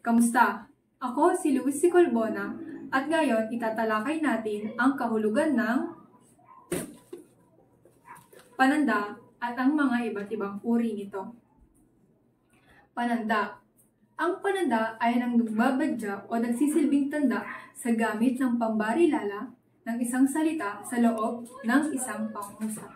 Kamusta? Ako si Luis C. Colbona at ngayon itatalakay natin ang kahulugan ng pananda at ang mga iba't ibang uri nito. Pananda. Ang pananda ay nagbabadya o nagsisilbing tanda sa gamit ng pambarilala ng isang salita sa loob ng isang pangungusap.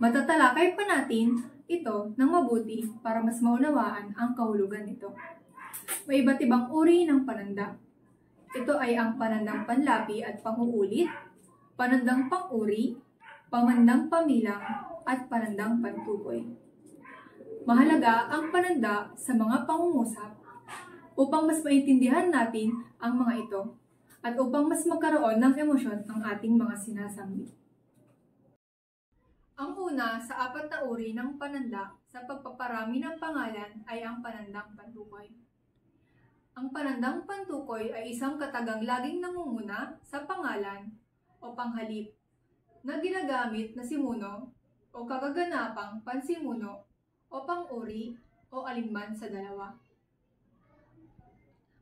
Matatalakay pa natin ito ng mabuti para mas maunawaan ang kahulugan nito. May iba't ibang uri ng pananda. Ito ay ang panandang panlapi at panguulit, panandang panguri, pamandang pamilang, at panandang pantukoy. Mahalaga ang pananda sa mga pangungusap upang mas maintindihan natin ang mga ito at upang mas magkaroon ng emosyon ang ating mga sinasabi. Ang una sa apat na uri ng pananda sa pagpaparami ng pangalan ay ang panandang pantukoy. Ang panandang pantukoy ay isang katagang laging nangunguna sa pangalan o panghalip na ginagamit na simuno o kagaganapang pansimuno o pang-uri o alinman sa dalawa.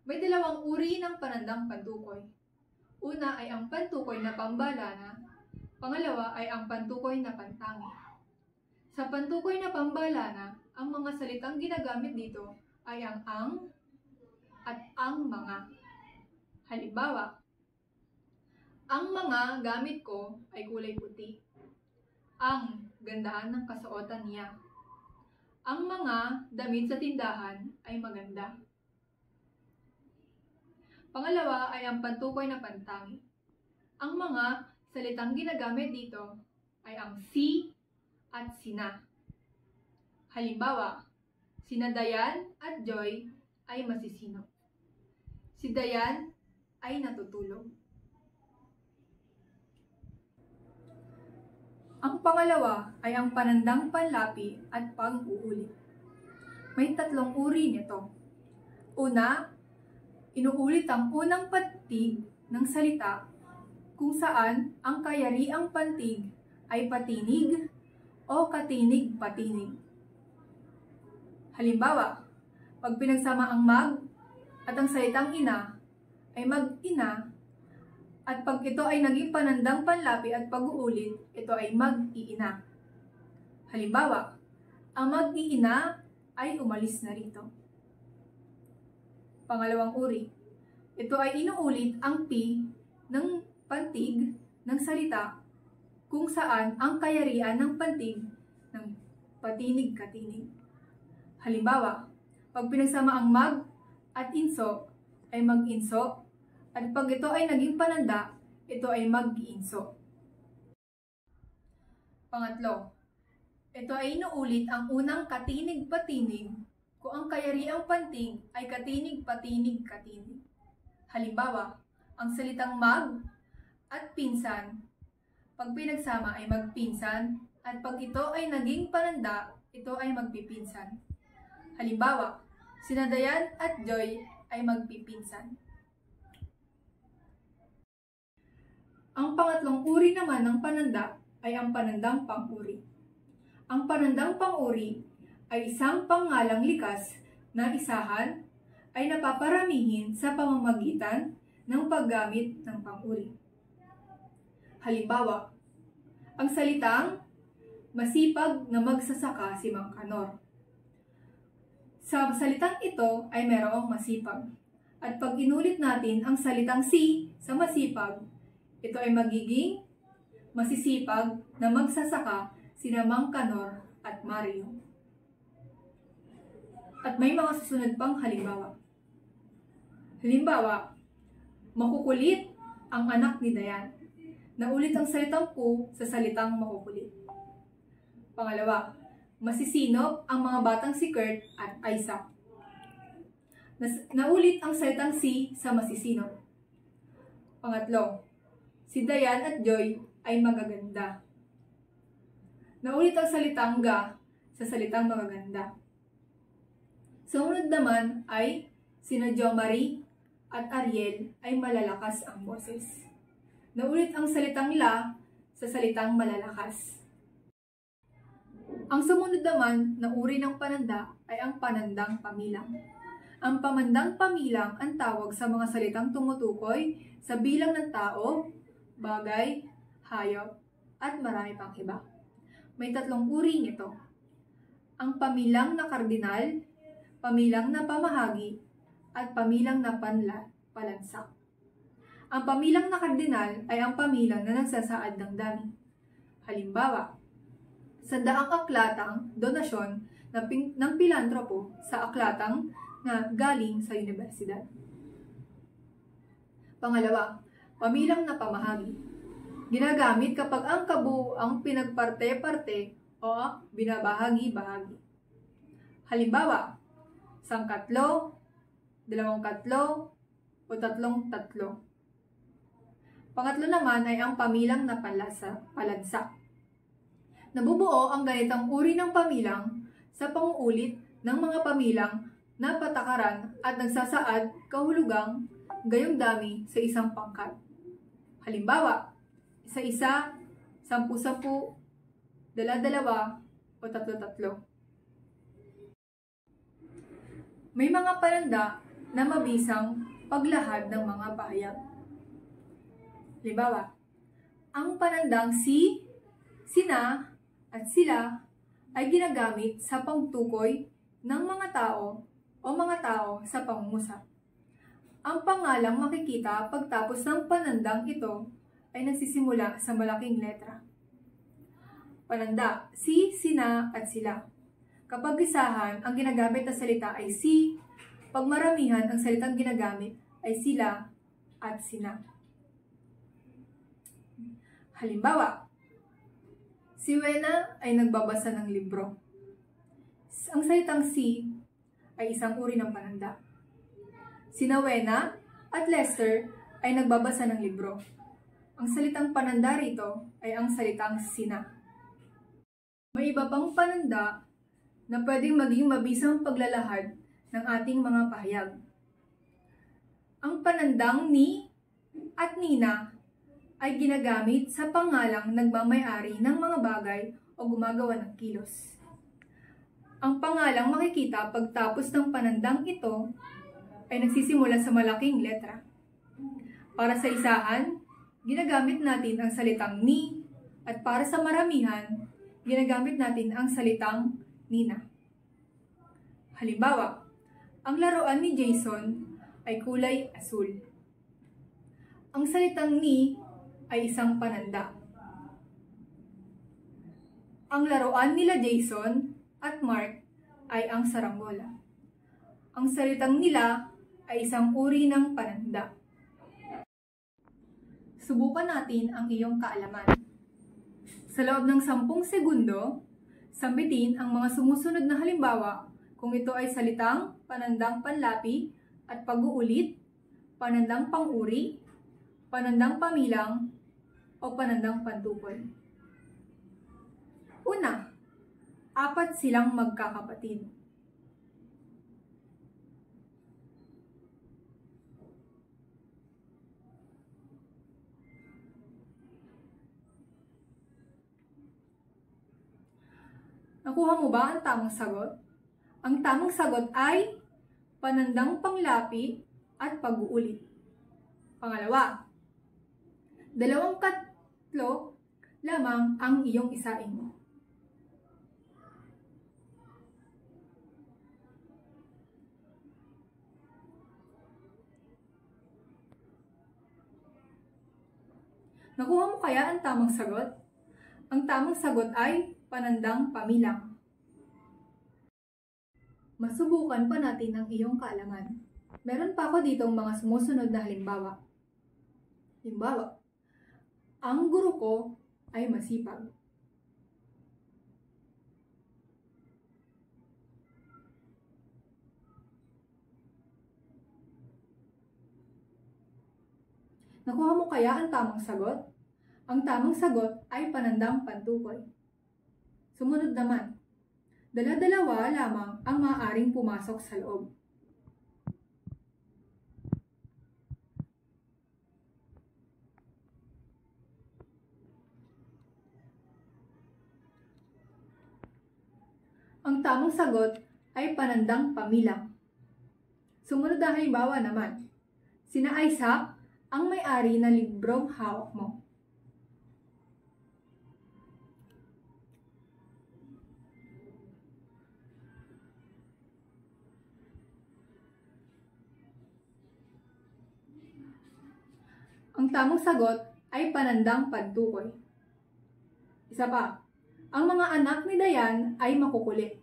May dalawang uri ng panandang pantukoy. Una ay ang pantukoy na pambalana, pangalawa ay ang pantukoy na pantangi. Sa pantukoy na pambalana, ang mga salitang ginagamit dito ay ang at ang mga. Halimbawa, ang mga gamit ko ay kulay puti. Ang gandahan ng kasuotan niya. Ang mga damit sa tindahan ay maganda. Pangalawa ay ang pantukoy na pantangi. Ang mga salitang ginagamit dito ay ang si at sina. Halimbawa, sina Dayan at Joy ay masisino. Si Dayan ay natutulog. Ang pangalawa ay ang panandang panlapi at pang-uulit. May tatlong uri nito. Una, inuulit ang unang pantig ng salita kung saan ang kayariang pantig ay patinig o katinig-patinig. Halimbawa, pag pinagsama ang mag at ang salitang ina ay mag-ina, at pag ito ay naging panandang panlapi at pag-uulit, ito ay mag-iina. Halimbawa, ang mag-iina ay umalis na rito. Pangalawang uri, ito ay inuulit ang pi ng pantig ng salita kung saan ang kayarian ng pantig ng patinig-katinig. Halimbawa, pag pinagsama ang mag at inso ay mag-inso, at pag ito ay naging pananda, ito ay mag-iinso. Pangatlo, ito ay inuulit ang unang katinig-patinig kung ang kayariang pantig ay katinig-patinig-katinig. Halimbawa, ang salitang mag at pinsan, pag pinagsama ay magpinsan, at pag ito ay naging pananda, ito ay magpipinsan. Halimbawa, sina Dayan at Joy ay magpipinsan. Ang pangatlong uri naman ng pananda ay ang panandang pang-uri. Ang panandang pang-uri ay isang pangalang likas na isahan ay napaparamihin sa pamamagitan ng paggamit ng pang-uri. Halimbawa, ang salitang masipag na magsasaka si Mang Kanor. Sa salitang ito ay mayroong masipag. At pag inulit natin ang salitang si sa masipag, ito ay magiging masisipag na magsasaka sina Mang Kanor at Mario. At may mga susunod pang halimbawa. Halimbawa, makukulit ang anak ni Dayan. Naulit ang salitang ku sa salitang makukulit. Pangalawa, masisinop ang mga batang si Kurt at Isaac. Naulit ang salitang si sa masisinop. Pangatlo, si Dayan at Joy ay magaganda. Naulit ang salitang ga sa salitang magaganda. Sumunod naman ay sina Jo Marie at Ariel ay malalakas ang boses. Naulit ang salitang la sa salitang malalakas. Ang sumunod naman na uri ng pananda ay ang panandang pamilang. Ang pamandang pamilang ang tawag sa mga salitang tumutukoy sa bilang ng tao, bagay, hayop, at marami pang iba. May tatlong uri nito. Ang pamilang na kardinal, pamilang na pamahagi, at pamilang na palansak. Ang pamilang na kardinal ay ang pamilang na nagsasaad ng dami. Halimbawa, sa daang aklatang donasyon ng pilantropo sa aklatang na galing sa universidad. Pangalawa, pamilang na pamahagi. Ginagamit kapag ang kabuuang pinagparte-parte o binabahagi-bahagi. Halimbawa, 1 katlo, 2 katlo, o 3 tatlo. Pangatlo naman ay ang pamilang na palansak. Nabubuo ang ganitang uri ng pamilang sa panguulit ng mga pamilang na patakaran at nagsasaad kahulugang gayong dami sa isang pangkat. Halimbawa, 1-1, 10-10, 2-2, o 3-3. May mga pananda na mabisang paglahad ng mga pahayag. Halimbawa, ang panandang si, sina, at sila ay ginagamit sa pangtukoy ng mga tao o mga tao sa pangungusap. Ang pangalang makikita pagtapos ng panandang ito ay nagsisimula sa malaking letra. Pananda, si, sina, at sila. Kapag isahan, ang ginagamit na salita ay si, pag maramihan, ang salitang ginagamit ay sila at sina. Halimbawa, si Wena ay nagbabasa ng libro. Ang salitang si ay isang uri ng pananda. Sina Wena at Lester ay nagbabasa ng libro. Ang salitang pananda rito ay ang salitang sina. May iba pang pananda na pwedeng maging mabisang paglalahad ng ating mga pahayag. Ang panandang ni at nina ay ginagamit sa pangalang nagmamay-ari ng mga bagay o gumagawa ng kilos. Ang pangalang makikita pagtapos ng panandang ito ay nagsisimula sa malaking letra. Para sa isahan, ginagamit natin ang salitang ni, at para sa maramihan, ginagamit natin ang salitang nina. Halimbawa, ang laruan ni Jason ay kulay asul. Ang salitang ni ay isang pananda. Ang laruan nila Jason at Mark ay ang saranggola. Ang salitang nila ay isang uri ng pananda. Subukan natin ang iyong kaalaman. Sa loob ng 10 segundo, sambitin ang mga sumusunod na halimbawa kung ito ay salitang panandang panlapi at pag-uulit, panandang pang-uri, panandang pamilang, o panandang pantukoy. Una, 4 silang magkakapatid. Nakuha mo ba ang tamang sagot? Ang tamang sagot ay panandang panglapi at pag-uulit. Pangalawa, 2 katlo lamang ang iyong isain. Nakuha mo kaya ang tamang sagot? Ang tamang sagot ay panandang pamilang. Masubukan pa natin ang iyong kaalaman. Meron pa ako ditong mga sumusunod na halimbawa. Halimbawa, ang guro ko ay masipag. Nakuha mo kaya ang tamang sagot? Ang tamang sagot ay panandang pantukoy. Sumunod naman, dala-dalawa lamang ang maaaring pumasok sa loob. Ang tamang sagot ay panandang pamilang. Sumunod na halimbawa naman. Sina Isaac ang may-ari ng librong hawak mo. Ang tamang sagot ay panandang pagtukoy. Isa pa, ang mga anak ni Dayan ay makukulit.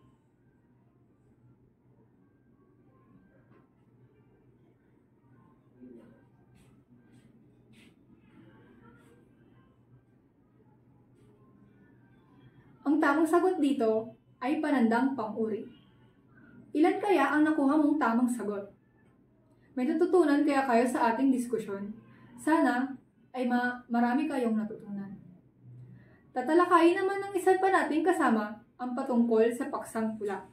Ang tamang sagot dito ay panandang pang-uri. Ilan kaya ang nakuha mong tamang sagot? May natutunan kaya kayo sa ating diskusyon? Sana ay marami kayong natutunan. Tatalakayin naman ng isa pa nating kasama ang patungkol sa paksang pula.